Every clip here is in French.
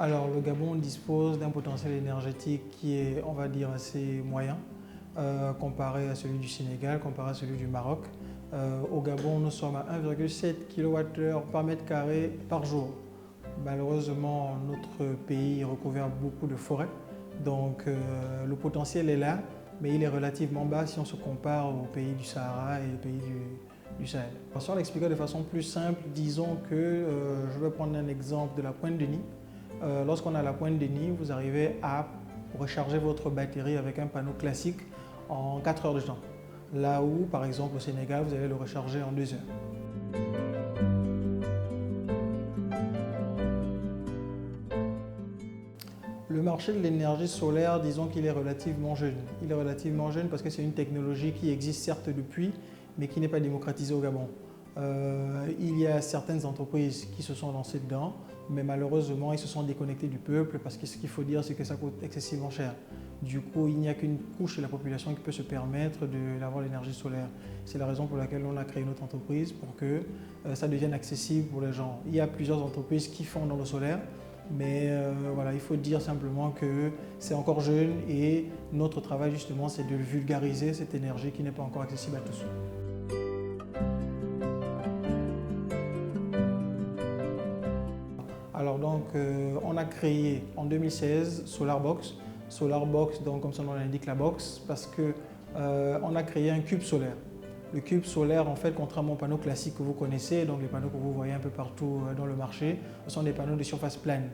Alors, le Gabon dispose d'un potentiel énergétique qui est, on va dire, assez moyen comparé à celui du Sénégal, comparé à celui du Maroc. Au Gabon, nous sommes à 1,7 kWh par mètre carré par jour. Malheureusement, notre pays recouvre beaucoup de forêts, donc le potentiel est là, mais il est relativement bas si on se compare aux pays du Sahara et aux pays du Sahel. Si on l'explique de façon plus simple, disons que je vais prendre un exemple de la Pointe de Nid. Lorsqu'on a la Pointe de Nid, vous arrivez à recharger votre batterie avec un panneau classique en 4 heures de temps. Là où, par exemple, au Sénégal, vous allez le recharger en 2 heures. Le marché de l'énergie solaire, disons qu'il est relativement jeune. Il est relativement jeune parce que c'est une technologie qui existe certes depuis, mais qui n'est pas démocratisée au Gabon. Il y a certaines entreprises qui se sont lancées dedans, mais malheureusement, ils se sont déconnectés du peuple parce que ce qu'il faut dire, c'est que ça coûte excessivement cher. Du coup, il n'y a qu'une couche de la population qui peut se permettre d'avoir l'énergie solaire. C'est la raison pour laquelle on a créé notre entreprise, pour que ça devienne accessible pour les gens. Il y a plusieurs entreprises qui font dans le solaire, mais voilà, il faut dire simplement que c'est encore jeune et notre travail justement, c'est de vulgariser cette énergie qui n'est pas encore accessible à tous. Alors donc, on a créé en 2016 SolarBox. SolarBox, donc comme son nom l'indique, la box, parce qu'on a créé un cube solaire. Le cube solaire, en fait, contrairement aux panneaux classiques que vous connaissez, donc les panneaux que vous voyez un peu partout dans le marché, ce sont des panneaux de surface plane.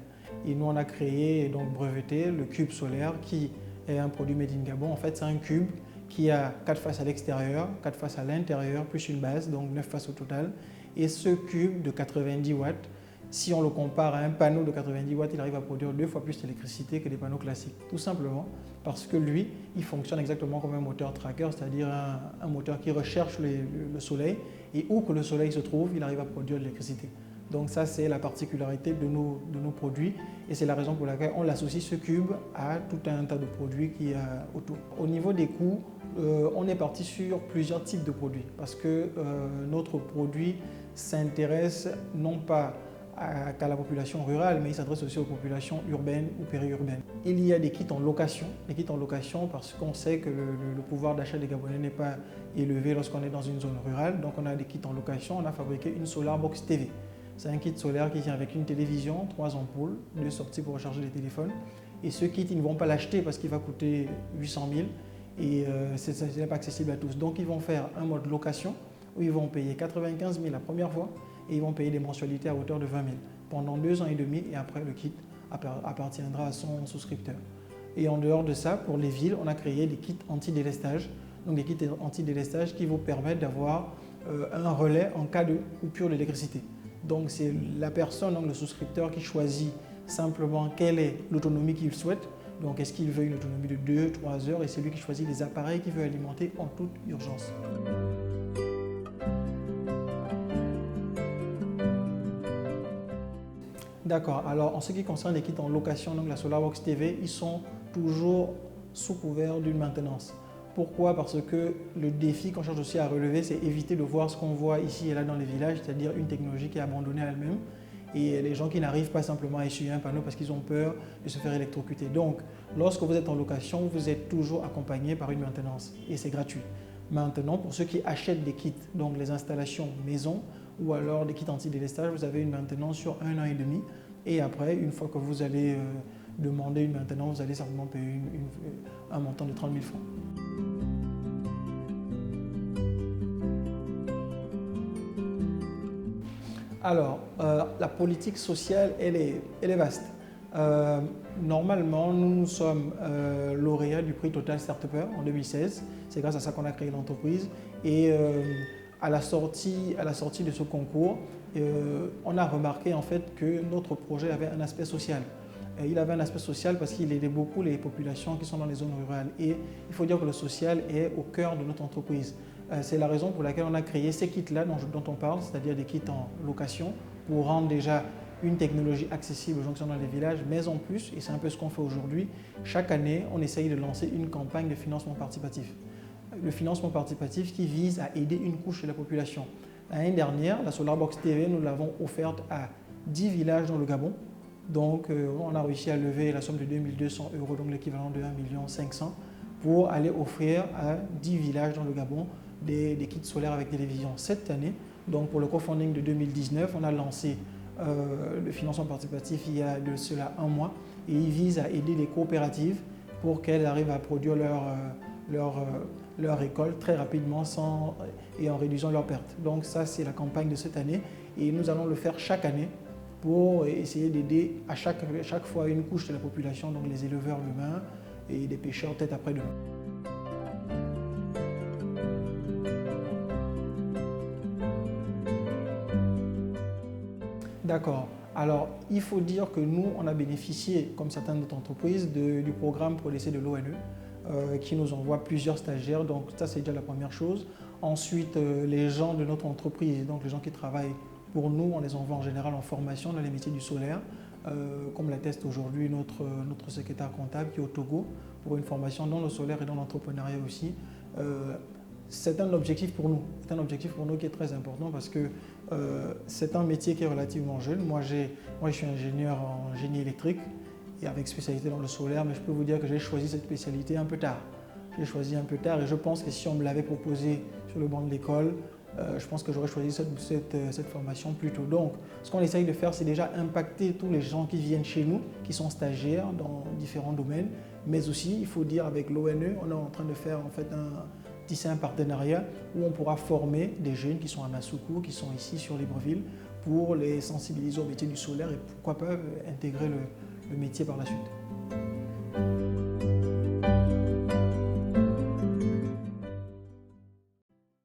Et nous, on a créé et donc breveté le cube solaire qui est un produit made in Gabon. En fait, c'est un cube qui a 4 faces à l'extérieur, 4 faces à l'intérieur, plus une base, donc 9 faces au total. Et ce cube de 90 watts, si on le compare à un panneau de 90 watts, il arrive à produire 2 fois plus d'électricité que des panneaux classiques. Tout simplement parce que lui, il fonctionne exactement comme un moteur tracker, c'est-à-dire un moteur qui recherche le soleil et où que le soleil se trouve, il arrive à produire de l'électricité. Donc ça, c'est la particularité de nos produits et c'est la raison pour laquelle on l'associe ce cube à tout un tas de produits qui est autour. Au niveau des coûts, on est parti sur plusieurs types de produits parce que notre produit s'intéresse non pas qu'à la population rurale, mais il s'adresse aussi aux populations urbaines ou périurbaines. Il y a des kits en location, parce qu'on sait que le pouvoir d'achat des Gabonais n'est pas élevé lorsqu'on est dans une zone rurale, donc on a des kits en location. On a fabriqué une SolarBox TV. C'est un kit solaire qui vient avec une télévision, 3 ampoules, 2 sorties pour recharger les téléphones. Et ce kit, ils ne vont pas l'acheter parce qu'il va coûter 800 000 et ce n'est pas accessible à tous. Donc ils vont faire un mode location où ils vont payer 95 000 la première fois et ils vont payer des mensualités à hauteur de 20 000 pendant 2 ans et demi et après le kit appartiendra à son souscripteur. Et en dehors de ça, pour les villes, on a créé des kits anti-délestage. Donc des kits anti-délestage qui vous permettent d'avoir un relais en cas de coupure d'électricité. Donc c'est la personne, donc le souscripteur, qui choisit simplement quelle est l'autonomie qu'il souhaite. Donc est-ce qu'il veut une autonomie de 2-3 heures et c'est lui qui choisit les appareils qu'il veut alimenter en toute urgence. D'accord, alors en ce qui concerne les kits en location, donc la SolarBox TV, ils sont toujours sous couvert d'une maintenance. Pourquoi? Parce que le défi qu'on cherche aussi à relever, c'est éviter de voir ce qu'on voit ici et là dans les villages, c'est-à-dire une technologie qui est abandonnée à elle-même et les gens qui n'arrivent pas simplement à essuyer un panneau parce qu'ils ont peur de se faire électrocuter. Donc, lorsque vous êtes en location, vous êtes toujours accompagné par une maintenance et c'est gratuit. Maintenant, pour ceux qui achètent des kits, donc les installations maison ou alors des kits anti-délestage, vous avez une maintenance sur 1 an et demi. Et après, une fois que vous allez demander une maintenance, vous allez certainement payer un montant de 30 000 francs. Alors, la politique sociale, elle est vaste. Normalement, nous sommes lauréats du prix Total Start-Upper en 2016. C'est grâce à ça qu'on a créé l'entreprise. Et à la sortie de ce concours, on a remarqué en fait que notre projet avait un aspect social. Il avait un aspect social parce qu'il aidait beaucoup les populations qui sont dans les zones rurales. Et il faut dire que le social est au cœur de notre entreprise. C'est la raison pour laquelle on a créé ces kits-là dont on parle, c'est-à-dire des kits en location, pour rendre déjà une technologie accessible aux gens qui sont dans les villages, mais en plus, et c'est un peu ce qu'on fait aujourd'hui, chaque année, on essaye de lancer une campagne de financement participatif. Le financement participatif qui vise à aider une couche de la population. L'année dernière, la SolarBox TV, nous l'avons offerte à 10 villages dans le Gabon Donc, on a réussi à lever la somme de 2200 €, donc l'équivalent de 1,5 million, pour aller offrir à 10 villages dans le Gabon des kits solaires avec télévision. Cette année, donc pour le crowdfunding de 2019, on a lancé le financement participatif il y a de cela un mois et il vise à aider les coopératives pour qu'elles arrivent à produire leur récolte très rapidement et en réduisant leurs pertes. Donc ça, c'est la campagne de cette année et nous allons le faire chaque année pour essayer d'aider à chaque fois une couche de la population, donc les éleveurs demain et les pêcheurs peut-être après-demain. D'accord. Alors, il faut dire que nous, on a bénéficié, comme certaines autres entreprises, du programme pour l'essai de l'ONE, qui nous envoie plusieurs stagiaires. Donc, ça, c'est déjà la première chose. Ensuite, les gens de notre entreprise, donc les gens qui travaillent pour nous, on les envoie en général en formation dans les métiers du solaire, comme l'atteste aujourd'hui notre secrétaire comptable qui est au Togo, pour une formation dans le solaire et dans l'entrepreneuriat aussi. C'est un objectif pour nous. C'est un objectif pour nous qui est très important parce que c'est un métier qui est relativement jeune. Moi, je suis ingénieur en génie électrique et avec spécialité dans le solaire, mais je peux vous dire que j'ai choisi cette spécialité un peu tard. J'ai choisi un peu tard et je pense que si on me l'avait proposé sur le banc de l'école, je pense que j'aurais choisi cette formation plus tôt. Donc, ce qu'on essaye de faire, c'est déjà impacter tous les gens qui viennent chez nous, qui sont stagiaires dans différents domaines, mais aussi, il faut dire, avec l'ONE, on est en train de faire en fait tisser un partenariat où on pourra former des jeunes qui sont à Massoukou, qui sont ici sur Libreville, pour les sensibiliser au métier du solaire et pourquoi pas intégrer le métier par la suite.